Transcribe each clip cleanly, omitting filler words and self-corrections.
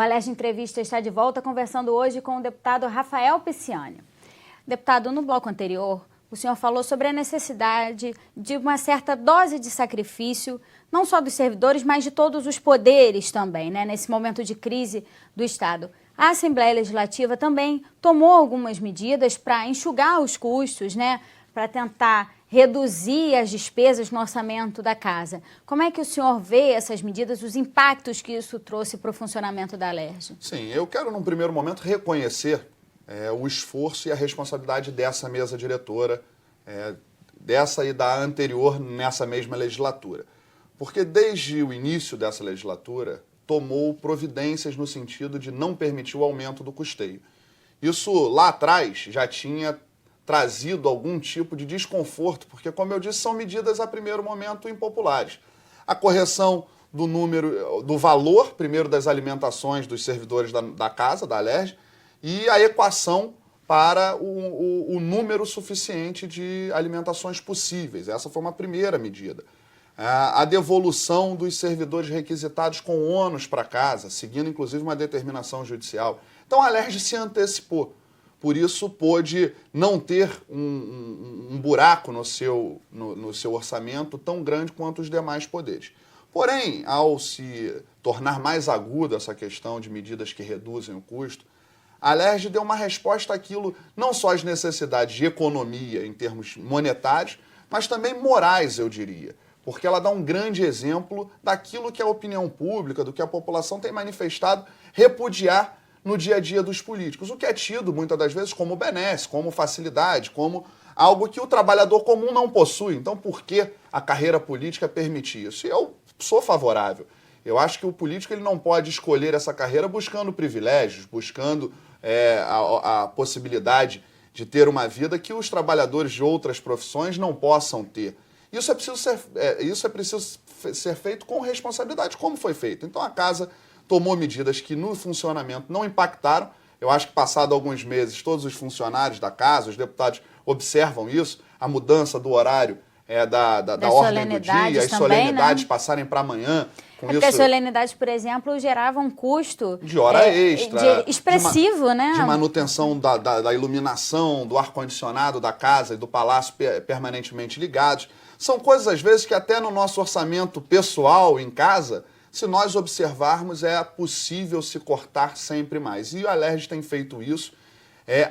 Alerj Entrevista está de volta conversando hoje com o deputado Rafael Pisciani. Deputado, no bloco anterior, o senhor falou sobre a necessidade de uma certa dose de sacrifício, não só dos servidores, mas de todos os poderes também, né, nesse momento de crise do Estado. A Assembleia Legislativa também tomou algumas medidas para enxugar os custos, né, para tentar reduzir as despesas no orçamento da casa. Como é que o senhor vê essas medidas, os impactos que isso trouxe para o funcionamento da Alerj? Sim, eu quero, num primeiro momento, reconhecer o esforço e a responsabilidade dessa mesa diretora, dessa e da anterior nessa mesma legislatura. Porque desde o início dessa legislatura, tomou providências no sentido de não permitir o aumento do custeio. Isso, lá atrás, já tinha trazido algum tipo de desconforto, porque, como eu disse, são medidas, a primeiro momento, impopulares. A correção do número, do valor, primeiro, das alimentações dos servidores da casa, da Alerj, e a equação para o número suficiente de alimentações possíveis. Essa foi uma primeira medida. A devolução dos servidores requisitados com ônus para casa, seguindo inclusive uma determinação judicial. Então a Alerj se antecipou. Por isso pôde não ter um buraco no seu orçamento tão grande quanto os demais poderes. Porém, ao se tornar mais aguda essa questão de medidas que reduzem o custo, a Alerj deu uma resposta àquilo, não só às necessidades de economia em termos monetários, mas também morais, eu diria. Porque ela dá um grande exemplo daquilo que a opinião pública, do que a população tem manifestado, repudiar no dia a dia dos políticos. O que é tido, muitas das vezes, como benesse, como facilidade, como algo que o trabalhador comum não possui. Então, por que a carreira política permite isso? E eu sou favorável. Eu acho que o político ele não pode escolher essa carreira buscando privilégios, buscando a possibilidade de ter uma vida que os trabalhadores de outras profissões não possam ter. Isso é preciso ser feito com responsabilidade, como foi feito. Então a casa tomou medidas que no funcionamento não impactaram. Eu acho que passado alguns meses todos os funcionários da casa, os deputados observam isso, a mudança do horário da ordem do dia, as solenidades, né, passarem para amanhã. Porque as solenidades, por exemplo, geravam um custo de hora extra, expressivo, né? De manutenção da iluminação, do ar-condicionado da casa e do palácio permanentemente ligados. São coisas, às vezes, que até no nosso orçamento pessoal, em casa, se nós observarmos, é possível se cortar sempre mais. E a Alerj tem feito isso,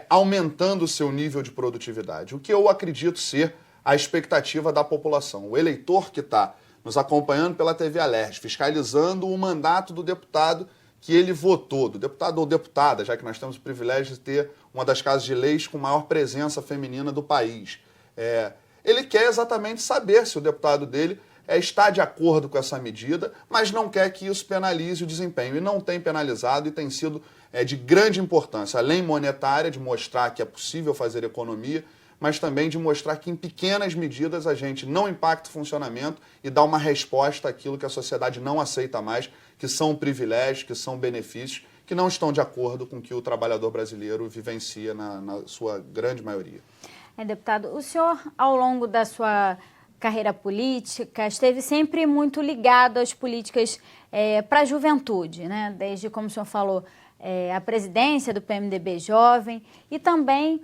aumentando o seu nível de produtividade. O que eu acredito ser a expectativa da população. O eleitor que está nos acompanhando pela TV Alerj, fiscalizando o mandato do deputado que ele votou, do deputado ou deputada, já que nós temos o privilégio de ter uma das casas de leis com maior presença feminina do país. Ele quer exatamente saber se o deputado dele está de acordo com essa medida, mas não quer que isso penalize o desempenho. E não tem penalizado e tem sido de grande importância, além monetária, de mostrar que é possível fazer economia, mas também de mostrar que em pequenas medidas a gente não impacta o funcionamento e dá uma resposta àquilo que a sociedade não aceita mais, que são privilégios, que são benefícios, que não estão de acordo com o que o trabalhador brasileiro vivencia na sua grande maioria. Deputado, o senhor, ao longo da sua carreira política, esteve sempre muito ligado às políticas para a juventude, né? Desde, como o senhor falou, a presidência do PMDB Jovem e também,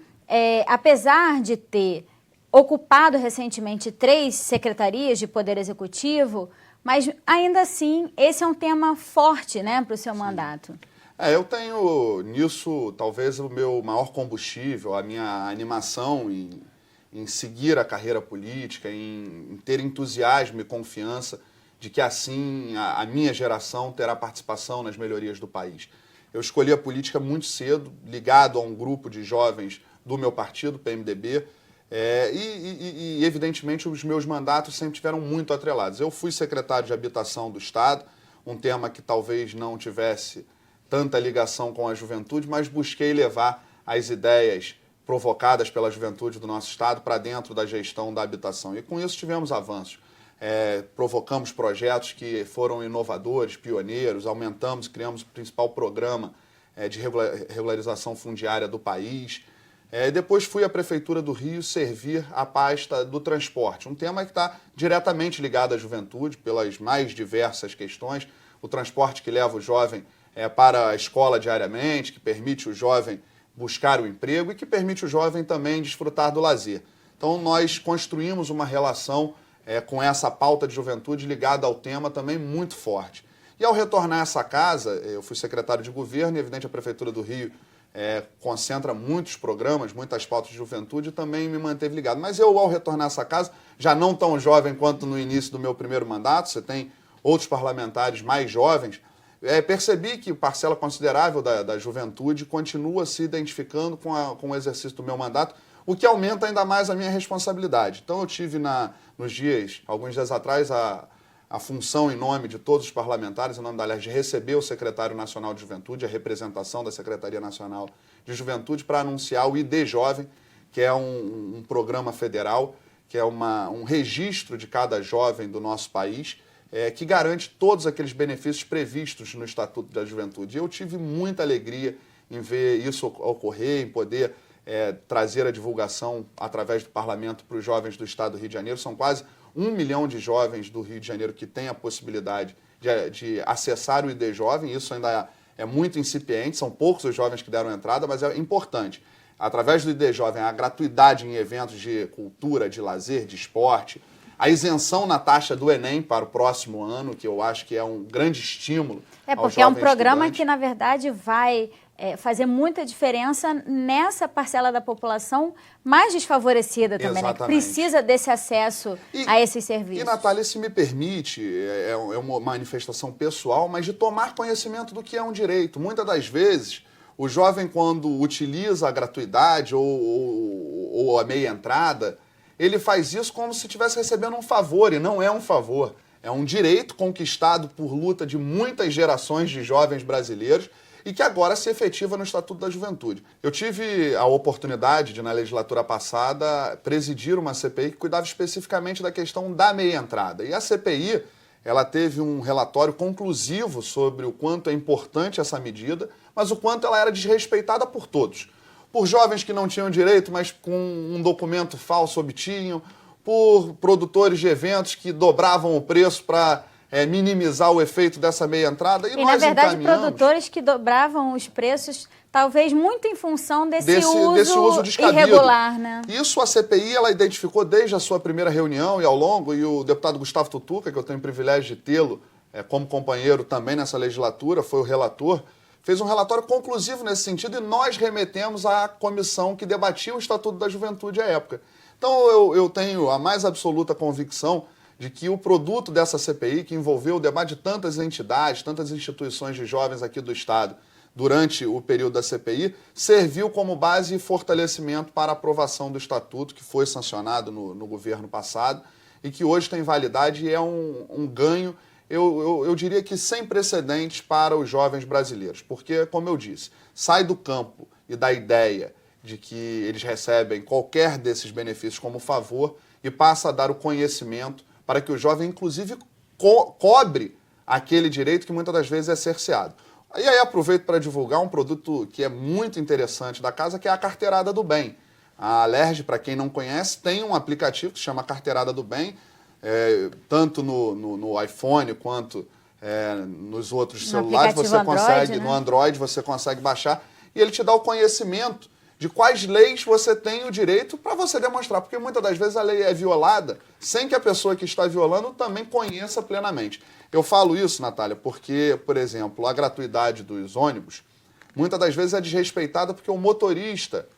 apesar de ter ocupado recentemente 3 secretarias de Poder Executivo, mas ainda assim esse é um tema forte, né, para o seu mandato. Eu tenho nisso talvez o meu maior combustível, a minha animação em seguir a carreira política, em ter entusiasmo e confiança de que assim a minha geração terá participação nas melhorias do país. Eu escolhi a política muito cedo, ligado a um grupo de jovens do meu partido, PMDB, e evidentemente os meus mandatos sempre tiveram muito atrelados. Eu fui secretário de Habitação do Estado, um tema que talvez não tivesse tanta ligação com a juventude, mas busquei levar as ideias provocadas pela juventude do nosso Estado para dentro da gestão da habitação. E com isso tivemos avanços. Provocamos projetos que foram inovadores, pioneiros, aumentamos, criamos o principal programa de regularização fundiária do país. Depois fui à Prefeitura do Rio servir a pasta do transporte, um tema que está diretamente ligado à juventude, pelas mais diversas questões. O transporte que leva o jovem para a escola diariamente, que permite o jovem buscar o emprego e que permite o jovem também desfrutar do lazer. Então, nós construímos uma relação com essa pauta de juventude ligada ao tema também muito forte. E ao retornar a essa casa, eu fui secretário de governo e, evidente, a Prefeitura do Rio concentra muitos programas, muitas pautas de juventude e também me manteve ligado. Mas eu, ao retornar a essa casa, já não tão jovem quanto no início do meu primeiro mandato, você tem outros parlamentares mais jovens, percebi que parcela considerável da juventude continua se identificando com o exercício do meu mandato, o que aumenta ainda mais a minha responsabilidade. Então eu tive alguns dias atrás, a função em nome de todos os parlamentares, em nome da LERJ, de receber o secretário nacional de juventude, a representação da Secretaria Nacional de Juventude, para anunciar o ID Jovem, que é um programa federal, que é um registro de cada jovem do nosso país, que garante todos aqueles benefícios previstos no Estatuto da Juventude. E eu tive muita alegria em ver isso ocorrer, em poder trazer a divulgação através do parlamento para os jovens do Estado do Rio de Janeiro. São quase 1 milhão de jovens do Rio de Janeiro que têm a possibilidade de acessar o ID Jovem. Isso ainda é muito incipiente, são poucos os jovens que deram entrada, mas é importante. Através do ID Jovem, a gratuidade em eventos de cultura, de lazer, de esporte, a isenção na taxa do Enem para o próximo ano, que eu acho que é um grande estímulo. Porque é um programa que, na verdade, vai fazer muita diferença nessa parcela da população mais desfavorecida também, né? Que precisa desse acesso a esses serviços. E, Natália, se me permite, é uma manifestação pessoal, mas de tomar conhecimento do que é um direito. Muitas das vezes, o jovem, quando utiliza a gratuidade ou a meia entrada, ele faz isso como se estivesse recebendo um favor, e não é um favor. É um direito conquistado por luta de muitas gerações de jovens brasileiros e que agora se efetiva no Estatuto da Juventude. Eu tive a oportunidade de, na legislatura passada, presidir uma CPI que cuidava especificamente da questão da meia entrada. E a CPI, ela teve um relatório conclusivo sobre o quanto é importante essa medida, mas o quanto ela era desrespeitada por todos. Por jovens que não tinham direito, mas com um documento falso obtinham, por produtores de eventos que dobravam o preço para minimizar o efeito dessa meia entrada. E na verdade, produtores que dobravam os preços, talvez muito em função desse uso irregular, né? Isso a CPI ela identificou desde a sua primeira reunião e ao longo, e o deputado Gustavo Tutuca, que eu tenho o privilégio de tê-lo como companheiro também nessa legislatura, foi o relator, fez um relatório conclusivo nesse sentido e nós remetemos à comissão que debatia o Estatuto da Juventude à época. Então eu tenho a mais absoluta convicção de que o produto dessa CPI, que envolveu o debate de tantas entidades, tantas instituições de jovens aqui do Estado durante o período da CPI, serviu como base e fortalecimento para a aprovação do Estatuto, que foi sancionado no governo passado e que hoje tem validade e é um ganho, eu diria que sem precedentes para os jovens brasileiros. Porque, como eu disse, sai do campo e da ideia de que eles recebem qualquer desses benefícios como favor e passa a dar o conhecimento para que o jovem, inclusive, cobre aquele direito que muitas das vezes é cerceado. E aí aproveito para divulgar um produto que é muito interessante da casa, que é a Carteirada do Bem. A LERJ, para quem não conhece, tem um aplicativo que se chama Carteirada do Bem, tanto no iPhone quanto nos outros celulares. Você consegue, no Android, você consegue baixar e ele te dá o conhecimento de quais leis você tem o direito para você demonstrar, porque muitas das vezes a lei é violada sem que a pessoa que está violando também conheça plenamente. Eu falo isso, Natália, porque, por exemplo, a gratuidade dos ônibus, muitas das vezes é desrespeitada porque o motorista,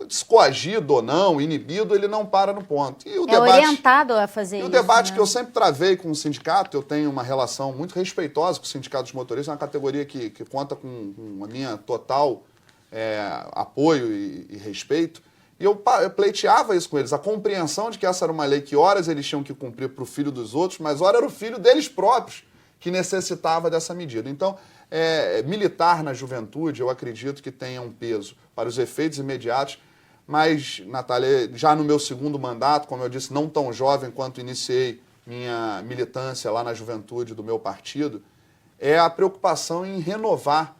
descoagido ou não, inibido, ele não para no ponto. E o debate, orientado a fazer isso. E o debate que eu sempre travei com o sindicato, eu tenho uma relação muito respeitosa com o Sindicato dos Motoristas, é uma categoria que conta com a minha total apoio e respeito, e eu pleiteava isso com eles, a compreensão de que essa era uma lei que horas eles tinham que cumprir para o filho dos outros, mas ora era o filho deles próprios que necessitava dessa medida. Então, militar na juventude, eu acredito que tenha um peso para os efeitos imediatos, mas, Natália, já no meu segundo mandato, como eu disse, não tão jovem quanto iniciei minha militância lá na juventude do meu partido, é a preocupação em renovar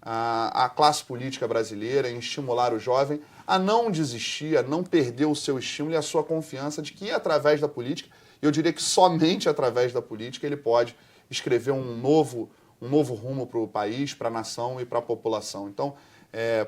a classe política brasileira, em estimular o jovem a não desistir, a não perder o seu estímulo e a sua confiança de que através da política, eu diria que somente através da política, ele pode escrever um novo um novo rumo para o país, para a nação e para a população. Então,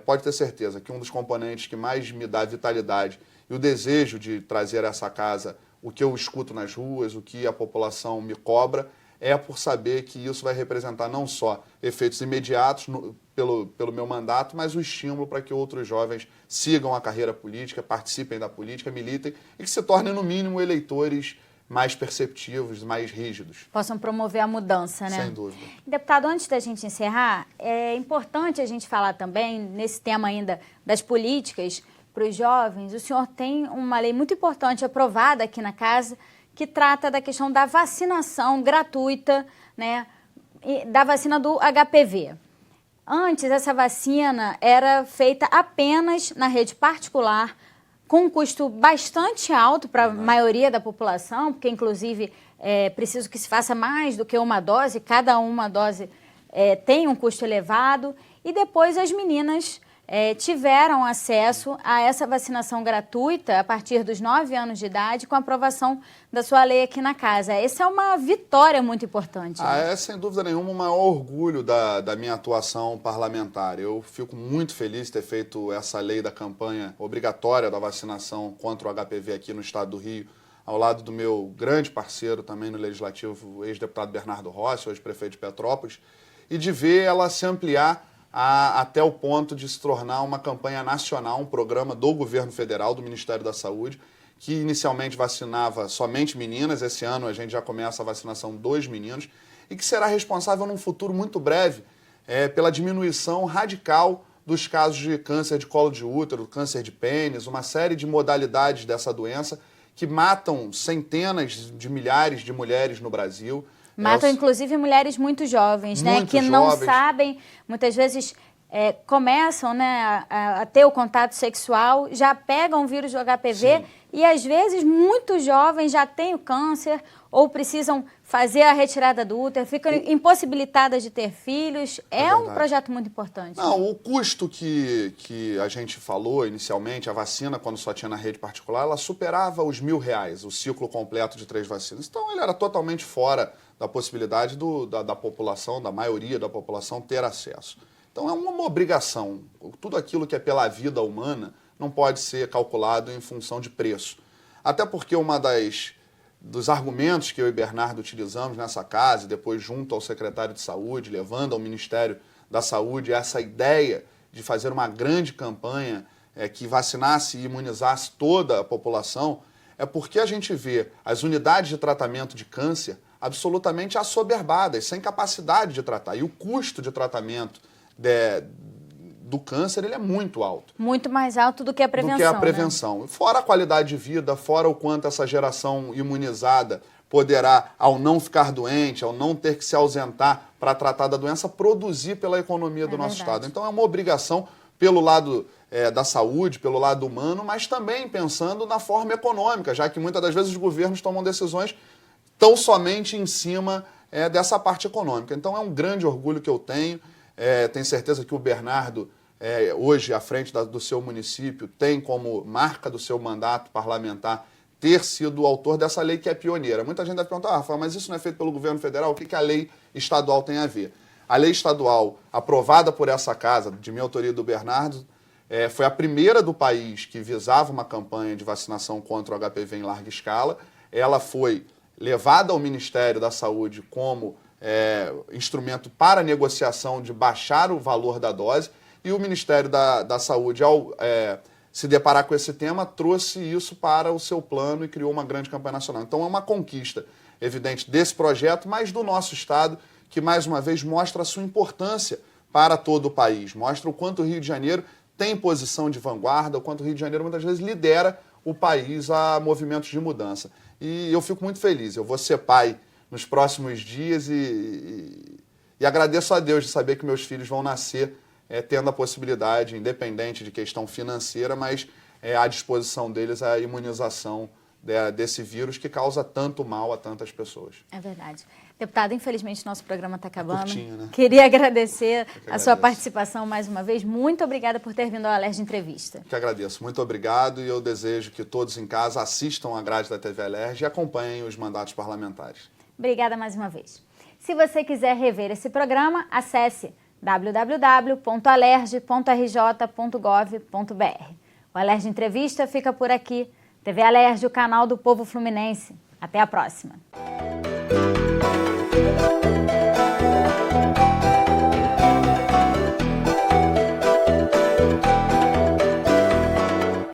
pode ter certeza que um dos componentes que mais me dá vitalidade e o desejo de trazer a essa casa o que eu escuto nas ruas, o que a população me cobra, é por saber que isso vai representar não só efeitos imediatos pelo meu mandato, mas o estímulo para que outros jovens sigam a carreira política, participem da política, militem e que se tornem, no mínimo, eleitores mais perceptivos, mais rígidos. Possam promover a mudança, né? Sem dúvida. Deputado, antes da gente encerrar, é importante a gente falar também, nesse tema ainda das políticas para os jovens, o senhor tem uma lei muito importante aprovada aqui na casa, que trata da questão da vacinação gratuita, né, da vacina do HPV. Antes, essa vacina era feita apenas na rede particular, com um custo bastante alto para a maioria da população, porque, inclusive, é preciso que se faça mais do que uma dose, cada uma dose tem um custo elevado, e depois as meninas tiveram acesso a essa vacinação gratuita a partir dos 9 anos de idade, com a aprovação da sua lei aqui na casa. Essa é uma vitória muito importante. É, sem dúvida nenhuma, o maior orgulho da minha atuação parlamentar. Eu fico muito feliz de ter feito essa lei da campanha obrigatória da vacinação contra o HPV aqui no estado do Rio, ao lado do meu grande parceiro também no Legislativo, o ex-deputado Bernardo Rossi, hoje prefeito de Petrópolis, e de ver ela se ampliar até o ponto de se tornar uma campanha nacional, um programa do governo federal, do Ministério da Saúde, que inicialmente vacinava somente meninas. Esse ano a gente já começa a vacinação dos meninos e que será responsável num futuro muito breve pela diminuição radical dos casos de câncer de colo de útero, câncer de pênis, uma série de modalidades dessa doença que matam centenas de milhares de mulheres no Brasil. Matam, inclusive, mulheres muito jovens, né? Que não sabem, muitas vezes começam, né, a ter o contato sexual, já pegam o vírus do HPV. Sim. E, às vezes, muitos jovens já têm o câncer ou precisam fazer a retirada do útero, ficam impossibilitadas de ter filhos. É um projeto muito importante. Não, o custo que a gente falou inicialmente, a vacina, quando só tinha na rede particular, ela superava os R$1.000, o ciclo completo de 3 vacinas. Então, ele era totalmente fora da possibilidade da população, da maioria da população, ter acesso. Então, é uma obrigação. Tudo aquilo que é pela vida humana não pode ser calculado em função de preço. Até porque dos argumentos que eu e Bernardo utilizamos nessa casa, e depois junto ao secretário de Saúde, levando ao Ministério da Saúde essa ideia de fazer uma grande campanha que vacinasse e imunizasse toda a população, é porque a gente vê as unidades de tratamento de câncer absolutamente assoberbadas, sem capacidade de tratar. E o custo de tratamento do câncer, ele é muito alto. Muito mais alto do que a prevenção. Né? Fora a qualidade de vida, fora o quanto essa geração imunizada poderá, ao não ficar doente, ao não ter que se ausentar para tratar da doença, produzir pela economia do nosso estado. Então é uma obrigação pelo lado da saúde, pelo lado humano, mas também pensando na forma econômica, já que muitas das vezes os governos tomam decisões tão somente em cima dessa parte econômica. Então é um grande orgulho que eu tenho. Tenho certeza que o Bernardo, hoje à frente do seu município, tem como marca do seu mandato parlamentar ter sido o autor dessa lei que é pioneira. Muita gente deve perguntar, Rafael, mas isso não é feito pelo governo federal? O que a lei estadual tem a ver? A lei estadual, aprovada por essa casa, de minha autoria e do Bernardo, foi a primeira do país que visava uma campanha de vacinação contra o HPV em larga escala. Ela foi levada ao Ministério da Saúde como instrumento para negociação de baixar o valor da dose, e o Ministério da Saúde, ao se deparar com esse tema, trouxe isso para o seu plano e criou uma grande campanha nacional. Então é uma conquista, evidente, desse projeto, mas do nosso estado, que mais uma vez mostra a sua importância para todo o país, mostra o quanto o Rio de Janeiro tem posição de vanguarda, o quanto o Rio de Janeiro muitas vezes lidera o país a movimentos de mudança. E eu fico muito feliz, eu vou ser pai nos próximos dias e agradeço a Deus de saber que meus filhos vão nascer tendo a possibilidade, independente de questão financeira, mas à disposição deles a imunização desse vírus que causa tanto mal a tantas pessoas. É verdade. Deputado, infelizmente nosso programa está acabando. Curtinho, né? Queria agradecer a sua agradeço. participação mais uma vez. Muito obrigada por ter vindo ao Alerj Entrevista. Que agradeço. Muito obrigado e eu desejo que todos em casa assistam a grade da TV Alerj e acompanhem os mandatos parlamentares. Obrigada mais uma vez. Se você quiser rever esse programa, acesse www.alerj.rj.gov.br. O Alerj Entrevista fica por aqui. TV Alerj, o canal do povo fluminense. Até a próxima.